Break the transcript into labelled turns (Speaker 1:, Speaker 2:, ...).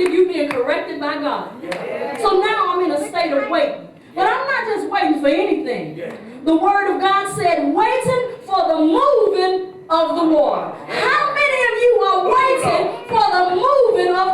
Speaker 1: believe you're being corrected by God. So now I'm in a state of waiting. But I'm not just waiting for anything. The Word of God said, waiting for the moving of the water. How many of you are waiting for the moving of